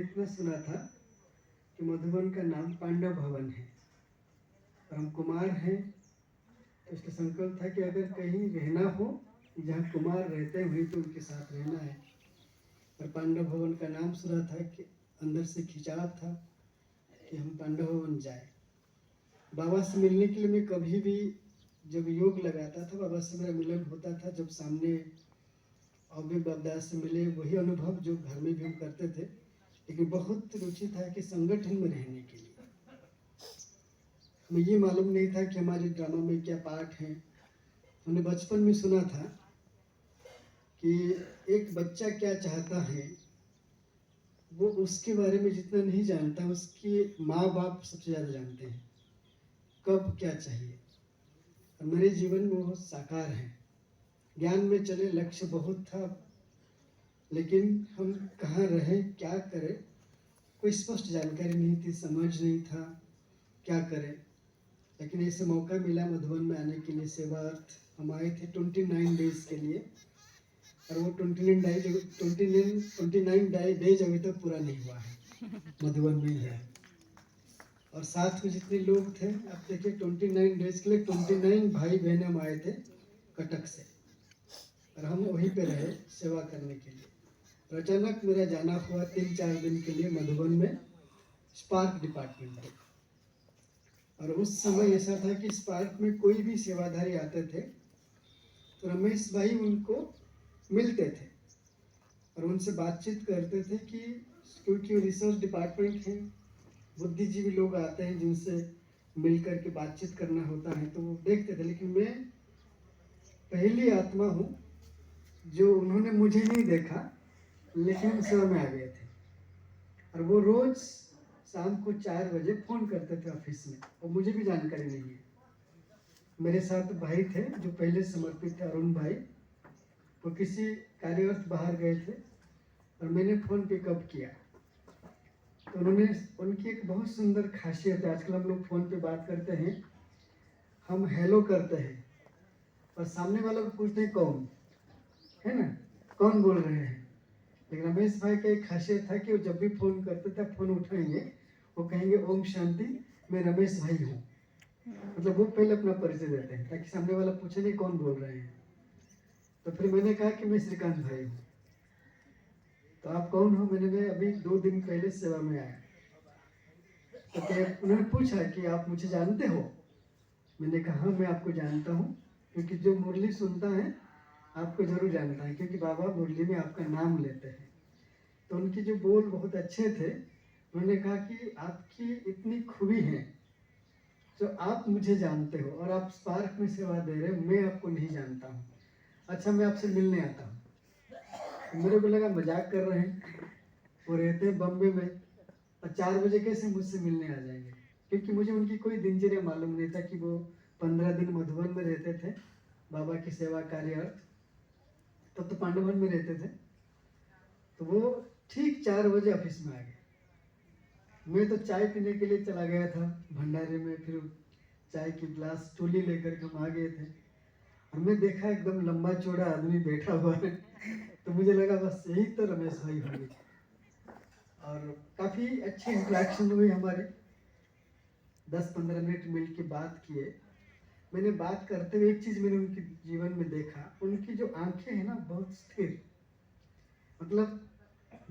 इतना सुना था कि मधुबन का नाम पांडव भवन है और हम कुमार हैं, तो इसका संकल्प था कि अगर कहीं रहना हो जहाँ कुमार रहते हैं वहीं तो उनके साथ रहना है। और पांडव भवन का नाम सुना था कि अंदर से खिंचाव था कि हम पांडव भवन जाए। बाबा से मिलने के लिए मैं कभी भी जब योग लगाता था बाबा से मेरा मिलन होता था। जब सामने अभी बाबा से मिले वही अनुभव जो घर में भी हम करते थे, लेकिन बहुत रुचि था कि संगठन में रहने के लिए। हमें ये मालूम नहीं था कि हमारे ड्रामा में क्या पार्ट है। हमने बचपन में सुना था कि एक बच्चा क्या चाहता है वो उसके बारे में जितना नहीं जानता उसके माँ बाप सबसे ज़्यादा जानते हैं कब क्या चाहिए। और मेरे जीवन में वो साकार है। ज्ञान में चले लक्ष्य बहुत था, लेकिन हम कहाँ रहें क्या करें कोई स्पष्ट जानकारी नहीं थी, समझ नहीं था क्या करें। लेकिन ऐसे मौका मिला मधुबन में आने के लिए सेवार्थ। हम आए थे 29 डेज के लिए और वो 29 डेज अभी तक पूरा नहीं हुआ है, मधुबन में ही है। और साथ में जितने लोग थे आप देखिए 29 डेज के लिए 29 भाई बहन हम आए थे कटक से और हम वहीं पे रहे सेवा करने के लिए। और अचानक मेरा जाना हुआ 3-4 दिन के लिए मधुबन में स्पार्क डिपार्टमेंट में। और उस समय ऐसा था कि स्पार्क में कोई भी सेवाधारी आते थे तो रमेश भाई उनको मिलते थे और उनसे बातचीत करते थे कि क्योंकि रिसर्च डिपार्टमेंट है, बुद्धिजीवी लोग आते हैं जिनसे मिल कर के बातचीत करना होता है तो वो देखते थे। लेकिन मैं पहली आत्मा हूँ जो उन्होंने मुझे नहीं देखा लेकिन सेवा में आ गए थे। और वो रोज शाम को 4 बजे फ़ोन करते थे ऑफिस में और मुझे भी जानकारी नहीं है। मेरे साथ भाई थे जो पहले समर्पित थे, अरुण भाई। वो किसी कार्यर्थ बाहर गए थे और मैंने फ़ोन पिकअप किया तो उन्होंने उनकी एक बहुत सुंदर खासियत है। आजकल हम लोग फ़ोन पे बात करते हैं, हम हेलो करते हैं और सामने वाला को पूछते हैं कौन है ना, कौन बोल रहे हैं। लेकिन रमेश भाई का एक खासियत था कि वो जब भी फ़ोन करते थे फ़ोन उठाएंगे वो कहेंगे ओम शांति, मैं रमेश भाई हूँ। मतलब वो पहले अपना परिचय देते हैं ताकि सामने वाला पूछे नहीं कौन बोल रहे हैं। तो फिर मैंने कहा कि मैं श्रीकांत भाई हूँ। तो आप कौन हो? मैं अभी 2 दिन पहले सेवा में आया। तो उन्होंने पूछा कि आप मुझे जानते हो? मैंने कहा हाँ मैं आपको जानता हूँ, क्योंकि जो मुरली सुनता है आपको जरूर जानता है क्योंकि बाबा मुरली में आपका नाम लेते हैं। तो उनके जो बोल बहुत अच्छे थे। उन्होंने कहा कि आपकी इतनी खूबी है जो आप मुझे जानते हो और आप स्पार्क में सेवा दे रहे हो, मैं आपको नहीं जानता हूँ। अच्छा मैं आपसे मिलने आता हूँ। तो मेरे को लगा मजाक कर रहे हैं, वो रहते हैं बम्बे में और 4 बजे कैसे मुझसे मिलने आ जाएंगे, क्योंकि मुझे उनकी कोई दिनचर्या मालूम नहीं था कि वो 15 दिन मधुबन में रहते थे बाबा की सेवा कार्य अर्थ। तब तो पांडवन में रहते थे। तो वो ठीक 4 बजे ऑफिस में आ गए। मैं तो चाय पीने के लिए चला गया था भंडारे में, फिर चाय की गिलास टोली लेकर के हम आ गए थे और मैं देखा एकदम लंबा चौड़ा आदमी बैठा हुआ है। तो मुझे लगा बस यही तो रमेश भाई होंगे। और काफ़ी अच्छी इंटरेक्शन हुई हमारे, 10-15 मिनट मिल के बात किए। मैंने बात करते हुए एक चीज़ मैंने उनके जीवन में देखा, उनकी जो आंखें हैं ना बहुत स्थिर। मतलब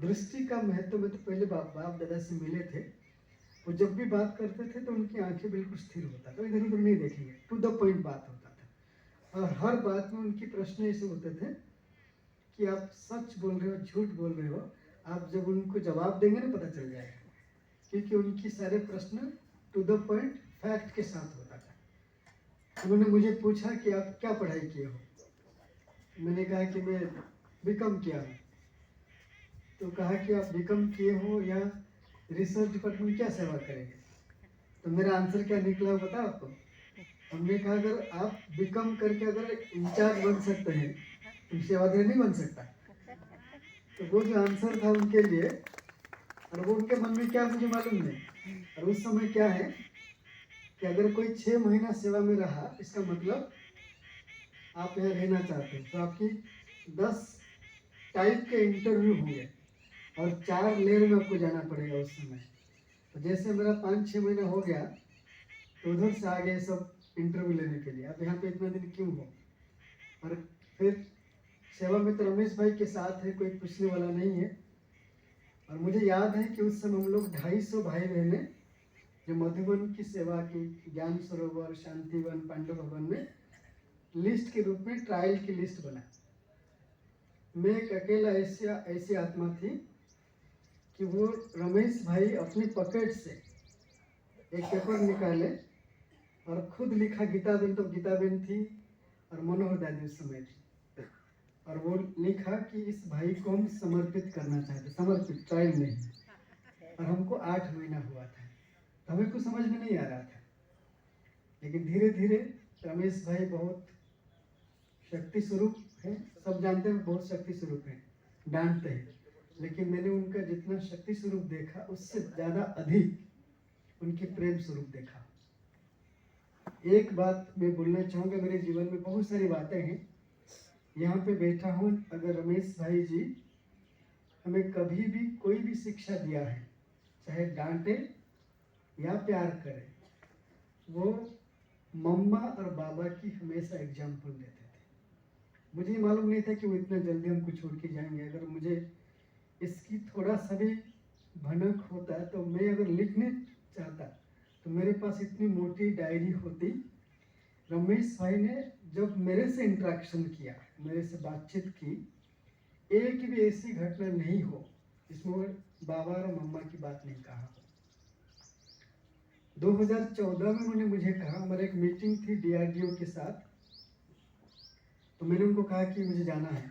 दृष्टि का महत्व में तो पहले बाप दादा से मिले थे, वो जब भी बात करते थे तो उनकी आंखें बिल्कुल स्थिर होता था, इधर उधर नहीं देखेंगे, टू द पॉइंट बात होता था। और हर बात में उनके प्रश्न ऐसे होते थे कि आप सच बोल रहे हो झूठ बोल रहे हो, आप जब उनको जवाब देंगे ना पता चल जाएगा, क्योंकि उनकी सारे प्रश्न टू द पॉइंट फैक्ट के साथ होता था। उन्होंने मुझे पूछा कि आप क्या पढ़ाई किए हो? मैंने कहा कि मैं बीकॉम किया हूँ। तो कहा कि आप बीकॉम किए हो या रिसर्च डिपार्टमेंट क्या सेवा करेंगे? तो मेरा आंसर क्या निकला पता आपको? हमने कहा अगर आप बीकॉम करके अगर इंचार्ज बन सकते हैं तो सेवाधारी नहीं बन सकता। तो वो जो आंसर था उनके लिए, और वो उनके मन में क्या मुझे मालूम नहीं। और उस समय क्या है कि अगर कोई 6 महीना सेवा में रहा इसका मतलब आप यहाँ रहना चाहते हैं, तो आपकी 10 टाइप के इंटरव्यू होंगे। और 4 लेयर में आपको जाना पड़ेगा उस समय। तो जैसे मेरा 5-6 महीना हो गया तो उधर से आ गए सब इंटरव्यू लेने के लिए। अब यहाँ पे इतना दिन क्यों हो? और फिर सेवा में तो रमेश भाई के साथ है, कोई पूछने वाला नहीं है। और मुझे याद है कि उस समय हम लोग 250 भाई बहने जो मधुबन की सेवा की, ज्ञान सरोवर, शांतिवन, पांडव भवन में लिस्ट के रूप में ट्रायल की लिस्ट बना। मैं एक अकेला ऐसी आत्मा थी कि वो रमेश भाई अपनी पॉकेट से एक पेपर निकाले और खुद लिखा। गीताबेन तो गीताबेन थी और मनोहर दादी उस समय थी, और वो लिखा कि इस भाई को हम समर्पित करना चाहते, समर्पित ट्रायल नहीं। और हमको 8 महीना हुआ था, तो हमें कुछ समझ में नहीं आ रहा था। लेकिन धीरे धीरे रमेश भाई बहुत शक्ति स्वरूप है, सब जानते हैं बहुत शक्ति स्वरूप है, डांटते हैं, लेकिन मैंने उनका जितना शक्ति स्वरूप देखा उससे ज़्यादा अधिक उनके प्रेम स्वरूप देखा। एक बात मैं बोलना चाहूँगा, मेरे जीवन में बहुत सारी बातें हैं, यहाँ पे बैठा हूँ, अगर रमेश भाई जी हमें कभी भी कोई भी शिक्षा दिया है, चाहे डांटे या प्यार करे, वो मम्मा और बाबा की हमेशा एग्जाम्पल देते थे। मुझे मालूम नहीं था कि वो इतना जल्दी हमको छोड़ के जाएंगे। अगर मुझे इसकी थोड़ा सा भी भनक होता तो मैं अगर लिखने चाहता तो मेरे पास इतनी मोटी डायरी होती। रमेश भाई ने जब मेरे से इंटरेक्शन किया, मेरे से बातचीत की, एक भी ऐसी घटना नहीं हो जिसमें बाबा और मम्मा की बात नहीं कहा। 2014 में उन्होंने मुझे कहा, हमारी एक मीटिंग थी DRDO के साथ, तो मैंने उनको कहा कि मुझे जाना है।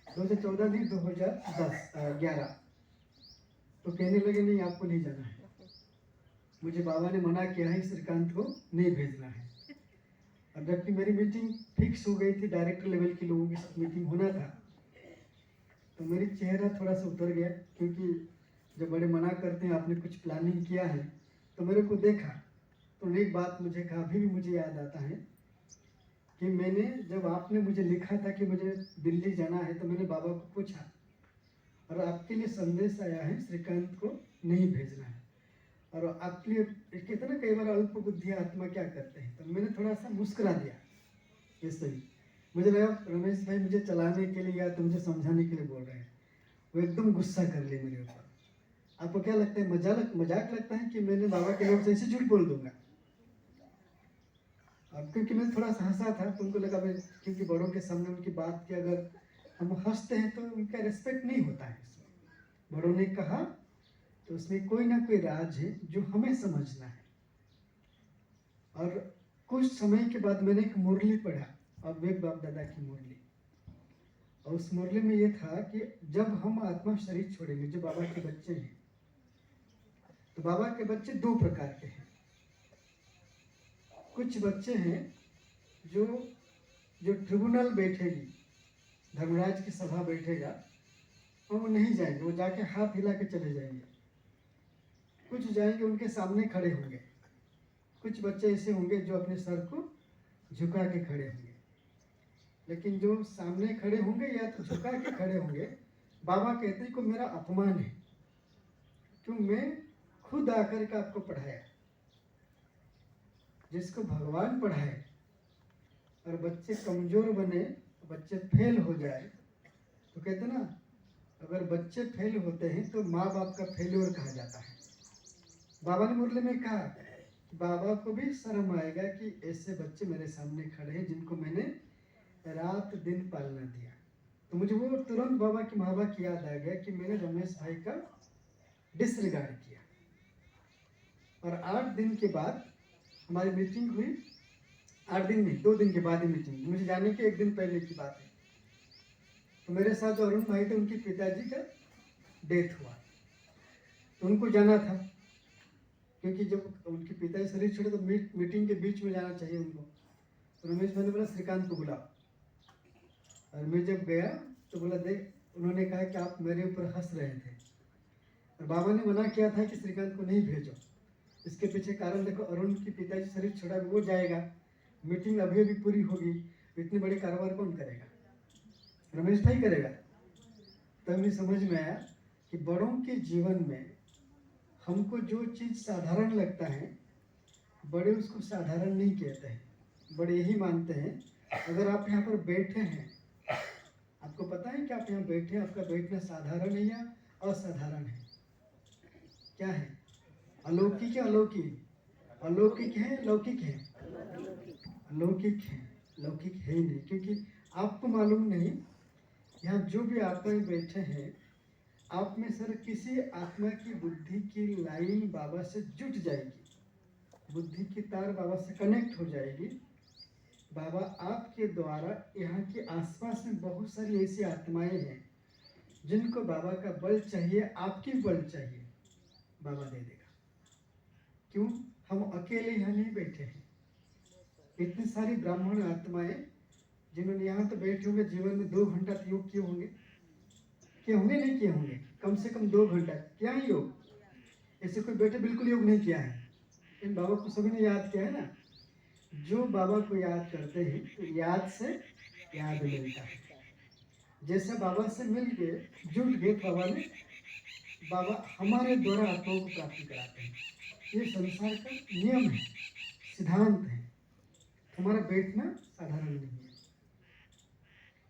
2014 नहीं, 2011। तो कहने लगे नहीं आपको नहीं जाना है, मुझे बाबा ने मना किया है, श्रीकांत को नहीं भेजना है। और जबकि मेरी मीटिंग फिक्स हो गई थी, डायरेक्टर लेवल के लोगों के साथ मीटिंग होना था, तो मेरी चेहरा थोड़ा सा उतर गया, क्योंकि जब बड़े मना करते हैं आपने कुछ प्लानिंग किया है, तो मेरे को देखा तो एक बात मुझे कहा, अभी भी मुझे याद आता है कि मैंने जब आपने मुझे लिखा था कि मुझे दिल्ली जाना है, तो मैंने बाबा को पूछा और आपके लिए संदेश आया है श्रीकांत को नहीं भेजना है। और आपके लिए कहते ना कई बार अल्प बुद्धि आत्मा क्या करते हैं, तो मैंने थोड़ा सा मुस्कुरा दिया। ऐसे ही मुझे लगा रमेश भाई मुझे चलाने के लिए या तो मुझे समझाने के लिए बोल रहे हैं। वो एकदम गुस्सा कर लिए मेरे ऊपर। आपको क्या लगता है, मजाक लगता है कि मैंने बाबा के नाम से ऐसे झूठ बोल दूंगा? अब क्योंकि मैं थोड़ा सा हंसा था तो उनको लगा, क्योंकि बड़ों के सामने उनकी बात की अगर हम हंसते हैं तो उनका रिस्पेक्ट नहीं होता है। इसमें बड़ों ने कहा तो उसमें कोई ना कोई राज है जो हमें समझना है। और कुछ समय के बाद मैंने एक मुरली पढ़ा, अविवेक बाप दादा की मुरली, और उस मुरली में ये था कि जब हम आत्मा शरीर छोड़ेंगे, जो बाबा के बच्चे हैं, तो बाबा के बच्चे 2 प्रकार के हैं। कुछ बच्चे हैं जो ट्रिब्यूनल बैठेगी, धर्मराज की सभा बैठेगा, और वो नहीं जाएंगे, वो जाके हाथ हिला के चले जाएंगे। कुछ जाएंगे उनके सामने खड़े होंगे। कुछ बच्चे ऐसे होंगे जो अपने सर को झुका के खड़े होंगे। लेकिन जो सामने खड़े होंगे या तो झुका के खड़े होंगे, बाबा कहते हैं कि मेरा अपमान है, क्यों मैं खुद आकर के आपको पढ़ाया। जिसको भगवान पढ़ाए और बच्चे कमजोर बने, बच्चे फेल हो जाए, तो कहते ना अगर बच्चे फेल होते हैं तो माँ बाप का फेल्योर कहा जाता है। बाबा ने मुरली में कहा, बाबा को भी शर्म आएगा कि ऐसे बच्चे मेरे सामने खड़े हैं जिनको मैंने रात दिन पालना दिया। तो मुझे वो तुरंत बाबा की महाबा की याद आ गया कि मैंने रमेश भाई का डिसरिगार्ड किया। और 8 दिन के बाद हमारी मीटिंग हुई। 8 दिन नहीं, 2 दिन के बाद ही मीटिंग, मुझे जाने के 1 दिन पहले की बात है। तो मेरे साथ जो अरुण भाई थे, उनके पिताजी का डेथ हुआ, तो उनको जाना था, क्योंकि जब उनके पिताजी शरीर छोड़े तो मीटिंग के बीच में जाना चाहिए उनको। तो रमेश भाई ने बोला श्रीकांत को बुलाओ। और मैं जब गया तो बोला देख, उन्होंने कहा कि आप मेरे ऊपर हंस रहे थे, और बाबा ने मना किया था कि श्रीकांत को नहीं भेजो। इसके पीछे कारण देखो, अरुण की पिताजी शरीर छोड़ा, वो जाएगा, मीटिंग अभी अभी पूरी होगी, इतनी बड़ी कारोबार कौन करेगा? रमेश भाई करेगा। तब मुझे समझ में आया कि बड़ों के जीवन में हमको जो चीज़ साधारण लगता है, बड़े उसको साधारण नहीं कहते हैं, बड़े यही मानते हैं। अगर आप यहाँ पर बैठे हैं, आपको पता है कि आप यहाँ बैठे हैं, आपका बैठना साधारण है या असाधारण है? क्या है? अलौकिक है, अलौकिक? अलौकिक है, लौकिक है? अलौकिक है। लौकिक है ही नहीं, क्योंकि आपको मालूम नहीं, यहाँ जो भी आत्माएं बैठे हैं, आप में सर किसी आत्मा की बुद्धि की लाइन बाबा से जुट जाएगी, बुद्धि की तार बाबा से कनेक्ट हो जाएगी। बाबा आपके द्वारा यहाँ के आसपास में बहुत सारी ऐसी आत्माएं हैं जिनको बाबा का बल चाहिए, आपकी बल चाहिए, बाबा दे देगा। क्यों? हम अकेले यहाँ नहीं बैठे हैं, इतनी सारी ब्राह्मण आत्माएं जिन्होंने यहाँ तो बैठे होंगे, जीवन में 2 घंटा योग किए होंगे, नहीं किए होंगे, कम से कम 2 घंटा क्या ही योग। ऐसे कोई बैठे बिल्कुल योग नहीं किया है, इन बाबा को सभी ने याद किया है ना। जो बाबा को याद करते हैं तो याद से याद मिलता है। जैसे बाबा से मिल गए, जुट गए, बाबा हमारे द्वारा आत्माओं को प्राप्ति कराते हैं। ये संसार का नियम है, सिद्धांत है। हमारा बैठना साधारण नहीं है।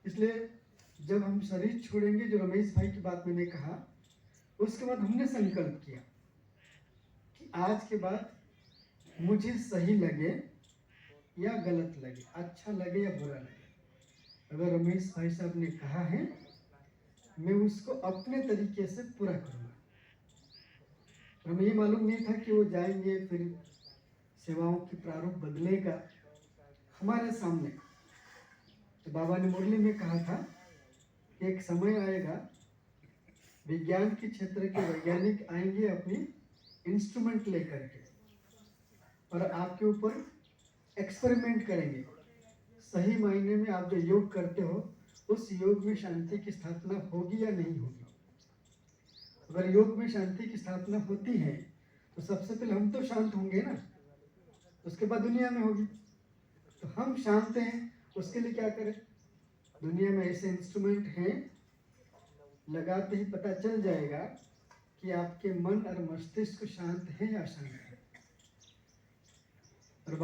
इसलिए जब हम शरीर छोड़ेंगे, जो रमेश भाई की बात मैंने कहा, उसके बाद हमने संकल्प किया कि आज के बाद मुझे सही लगे या गलत लगे, अच्छा लगे या बुरा लगे, अगर रमेश भाई साहब ने कहा है, मैं उसको अपने तरीके से पूरा करूँगा। हमें ये मालूम नहीं था कि वो जाएंगे, फिर सेवाओं की प्रारूप बदलेगा हमारे सामने। तो बाबा ने मुरली में कहा था कि एक समय आएगा, विज्ञान के क्षेत्र के वैज्ञानिक आएंगे अपनी इंस्ट्रूमेंट लेकर के और आपके ऊपर एक्सपेरिमेंट करेंगे। सही मायने में आप जो योग करते हो, उस योग में शांति की स्थापना होगी या नहीं होगी। अगर योग में शांति की स्थापना होती है तो सबसे पहले हम तो शांत होंगे ना, उसके बाद दुनिया में होगी। तो हम शांत हैं, उसके लिए क्या करें? दुनिया में ऐसे इंस्ट्रूमेंट हैं, लगाते ही पता चल जाएगा कि आपके मन और मस्तिष्क शांत है या अशांत है। और